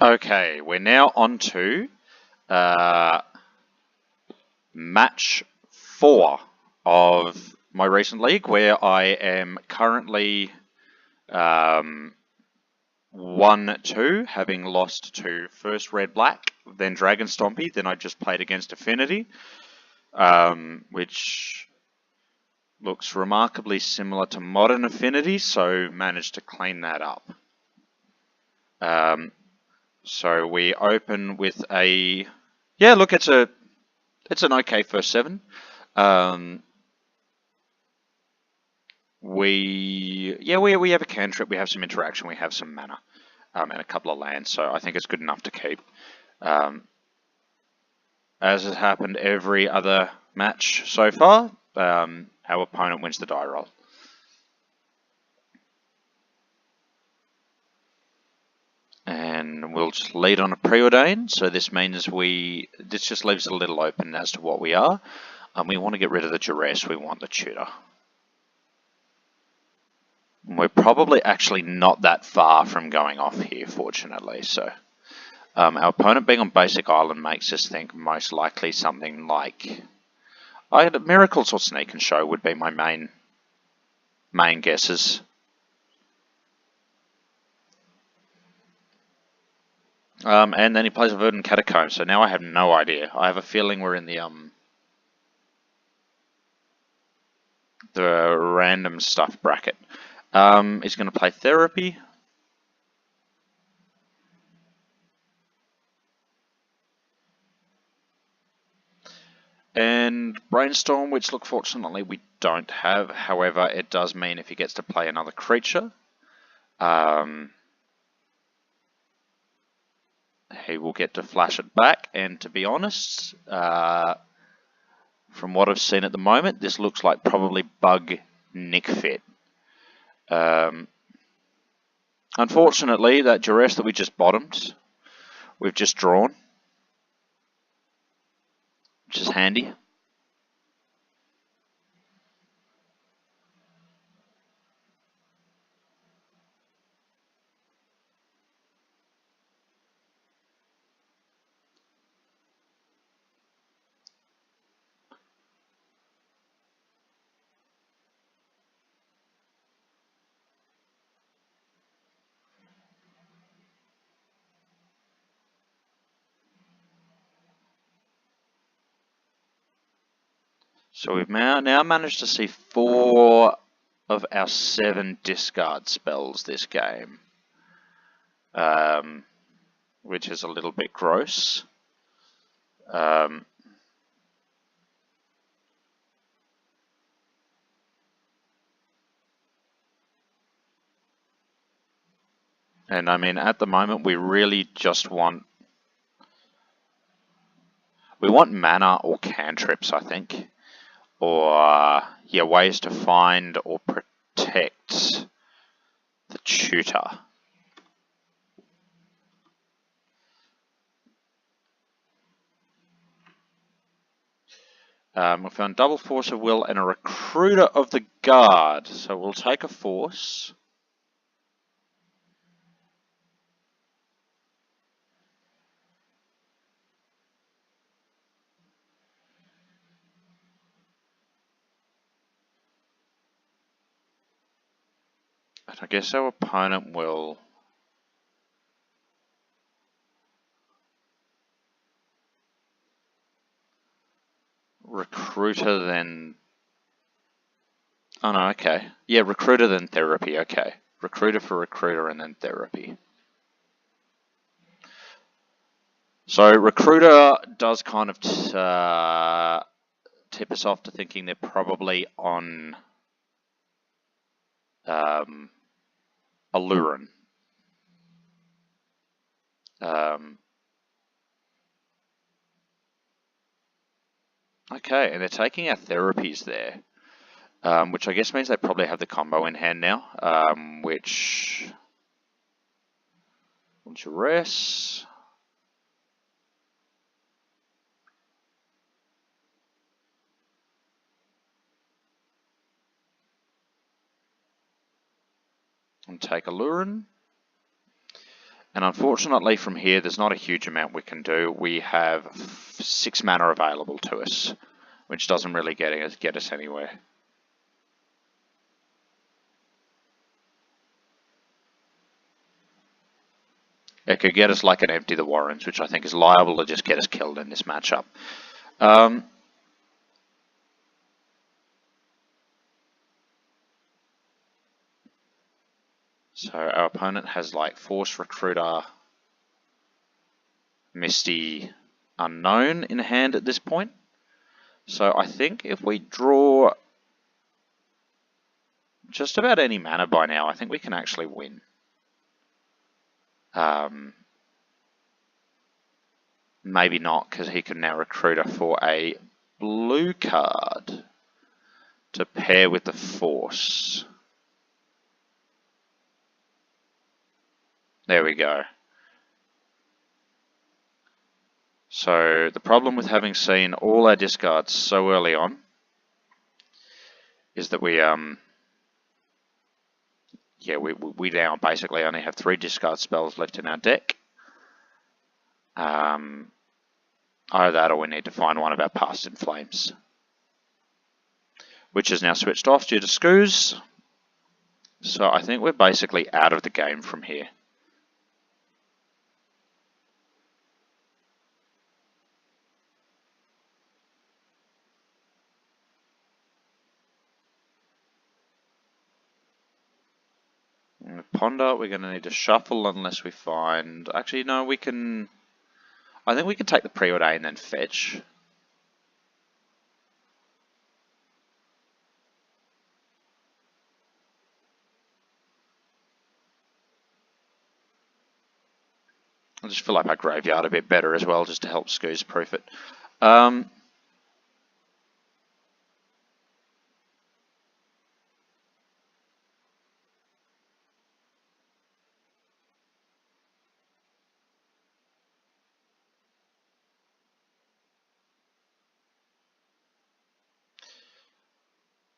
Okay, we're now on to match 4 of my recent league, where I am currently 1-2, having lost to first Red Black, then Dragon Stompy, then I just played against Affinity, which looks remarkably similar to modern Affinity, so managed to clean that up. So we open with a, yeah, look, it's an okay first 7. We have a cantrip, we have some interaction, we have some mana, and a couple of lands, so I think it's good enough to keep. As has happened every other match so far, our opponent wins the die roll. And we'll just lead on a preordain, so this means this just leaves it a little open as to what we are. We want to get rid of the duress, we want the tutor. We're probably actually not that far from going off here, fortunately, so our opponent being on basic island makes us think most likely something like either Miracles or Sneak and Show would be my main guesses. And then he plays a Verdant Catacomb, so now I have no idea. I have a feeling we're in the random stuff bracket. He's going to play Therapy. And Brainstorm, which look, fortunately we don't have. However, it does mean if he gets to play another creature, he will get to flash it back. And to be honest, from what I've seen at the moment, this looks like probably Bug Nick Fit. Unfortunately, that duress that we just bottomed, we've just drawn, which is handy. So we've now managed to see 4 of our 7 discard spells this game, which is a little bit gross. And I mean, at the moment, we really just want mana or cantrips, I think. Or, yeah, ways to find or protect the tutor. We found Double Force of Will and a Recruiter of the Guard. So we'll take a Force. And I guess our opponent will Recruiter then... Oh no, okay. Yeah, Recruiter then Therapy, okay. Recruiter for Recruiter and then Therapy. So Recruiter does kind of tip us off to thinking they're probably on Aluren. Okay, and they're taking our therapies there, which I guess means they probably have the combo in hand now, which will duress. And take Aluren. And unfortunately from here there's not a huge amount we can do. We have 6 mana available to us, which doesn't really get us anywhere. It could get us like an Empty the Warrens, which I think is liable to just get us killed in this matchup. So our opponent has like Force Recruiter, Misty, Unknown in hand at this point. So I think if we draw just about any mana by now, I think we can actually win. Maybe not, because he can now recruit her for a blue card to pair with the Force. There we go. So the problem with having seen all our discards so early on is that we now basically only have 3 discard spells left in our deck. Either that or we need to find one of our Past in Flames, which is now switched off due to Scoos. So I think we're basically out of the game from here. Ponder, we're going to need to shuffle unless we find... Actually, no, we can... I think we can take the Preordain and then fetch. I just feel like my graveyard a bit better as well, just to help Scoos proof it.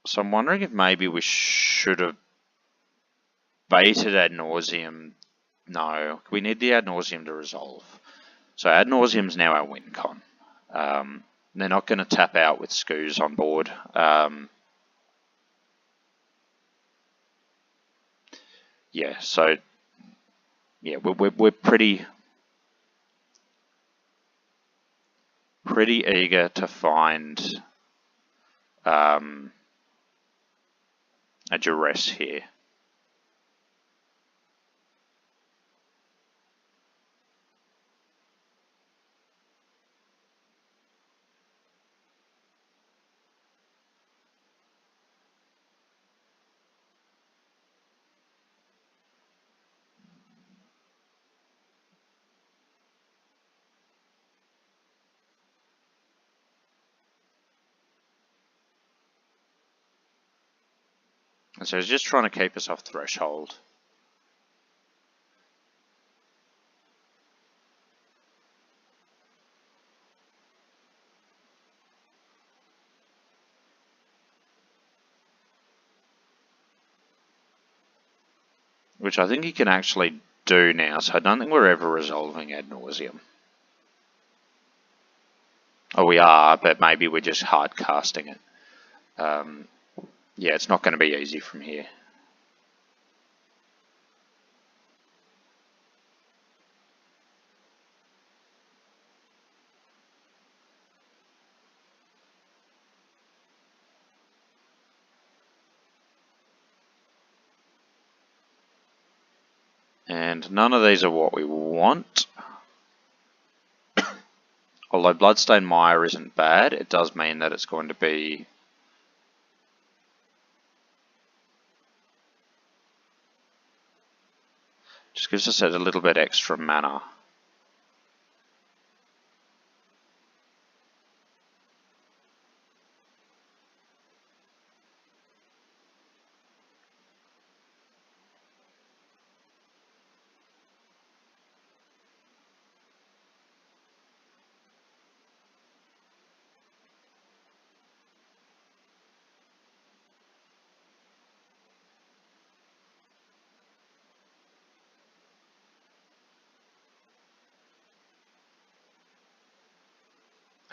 So I'm wondering if maybe we should have baited Ad Nauseam. No, we need the Ad Nauseam to resolve. So Ad Nauseam's now our win con. They're not going to tap out with Scoos on board. Yeah, so yeah, we're pretty eager to find a duress here. And so he's just trying to keep us off threshold. Which I think he can actually do now, so I don't think we're ever resolving Ad Nauseam. Oh, we are, but maybe we're just hard casting it. Yeah, it's not going to be easy from here. And none of these are what we want. Although Bloodstained Mire isn't bad, it does mean that it's going to be... Just gives us a little bit extra mana.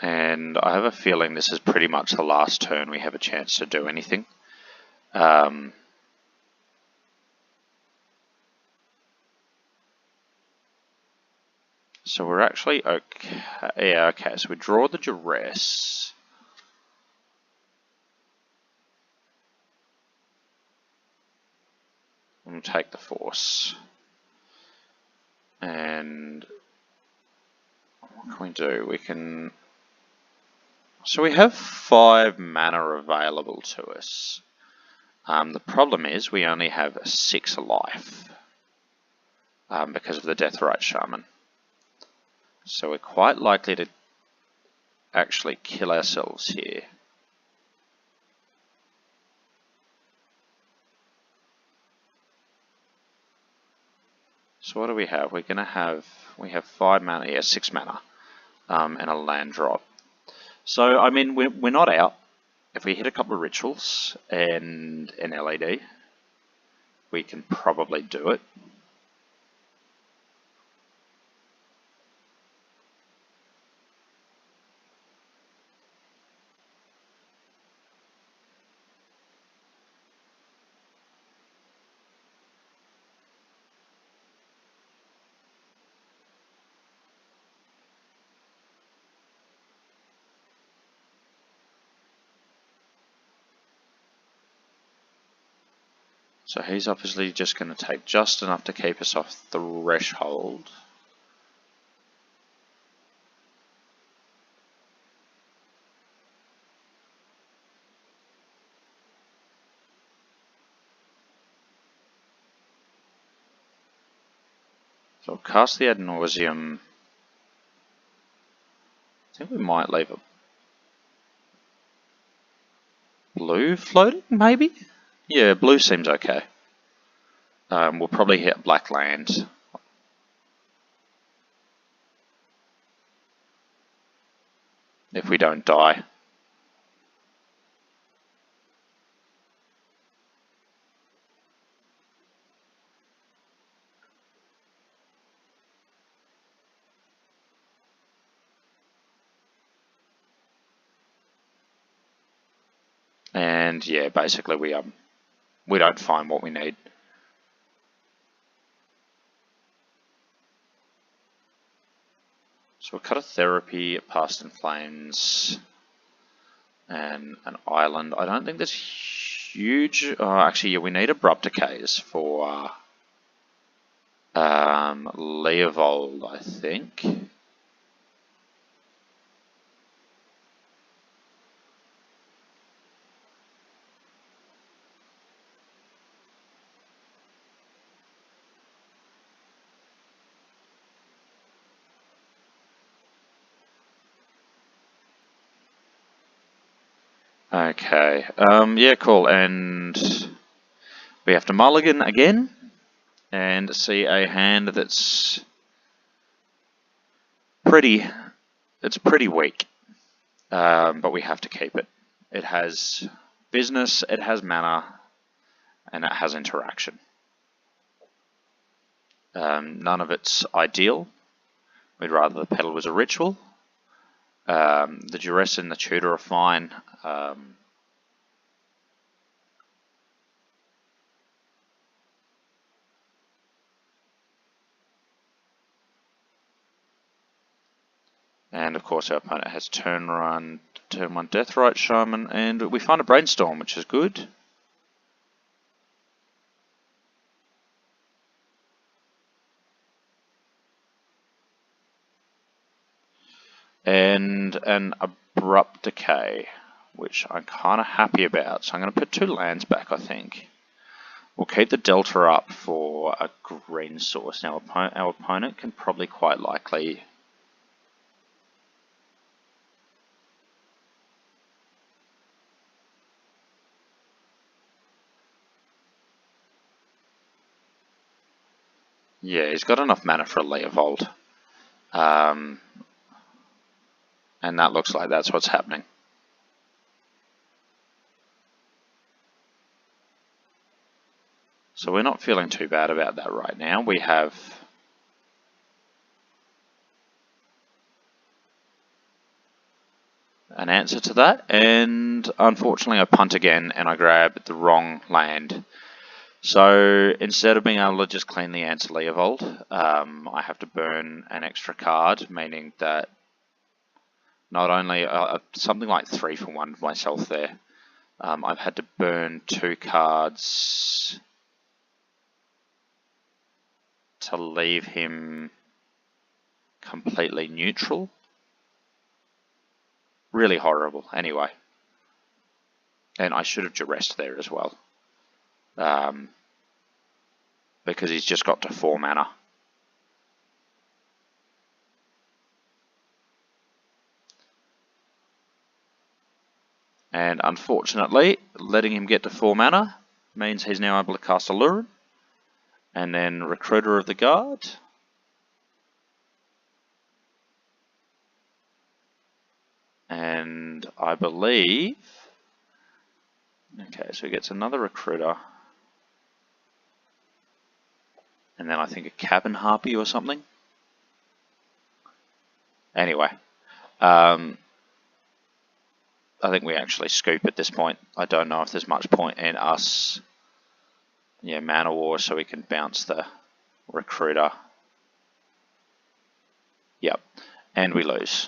And I have a feeling this is pretty much the last turn we have a chance to do anything. So we're actually okay. Yeah, okay, so we draw the duress. And we'll take the force. And what can we do? We can... So we have 5 mana available to us. The problem is we only have 6 life because of the Deathrite Shaman. So we're quite likely to actually kill ourselves here. So what do we have? We have 5 mana, yeah, 6 mana, and a land drop. So, I mean, we're not out. If we hit a couple of rituals and an LED, we can probably do it. So he's obviously just going to take just enough to keep us off threshold. So I'll cast the Ad Nauseam. I think we might leave a blue floating, maybe? Yeah, blue seems okay. We'll probably hit black land. If we don't die. And yeah, basically we don't find what we need. So we'll cut a therapy, a Past in Flames, and an island. I don't think there's huge. Oh, actually, yeah, we need abrupt decays for Leovold, I think. Okay. Yeah, cool. And we have to mulligan again and see a hand that's pretty weak. But we have to keep it. It has business, it has mana, and it has interaction. None of it's ideal. We'd rather the pedal was a ritual. The duress and the tutor are fine. And of course our opponent has turn 1 Deathrite Shaman, and we find a Brainstorm, which is good. And an Abrupt Decay, which I'm kind of happy about. So I'm going to put 2 lands back, I think. We'll keep the Delta up for a green source. Now our opponent can probably quite likely... Yeah, he's got enough mana for a Leovold. And that looks like that's what's happening. So we're not feeling too bad about that right now. We have... an answer to that, and unfortunately I punt again and I grab the wrong land. So instead of being able to just clean the answer Leovold, I have to burn an extra card, meaning that not only something like 3 for 1 for myself there, I've had to burn 2 cards to leave him completely neutral. Really horrible, anyway. And I should have duressed there as well. Because he's just got to 4 mana. And unfortunately, letting him get to 4 mana means he's now able to cast Aluren. And then Recruiter of the Guard. And I believe... Okay, so he gets another Recruiter. And then I think a Cabin Harpy or something. Anyway. I think we actually scoop at this point. I don't know if there's much point in us... Yeah, Mana War, so we can bounce the Recruiter. Yep, and we lose.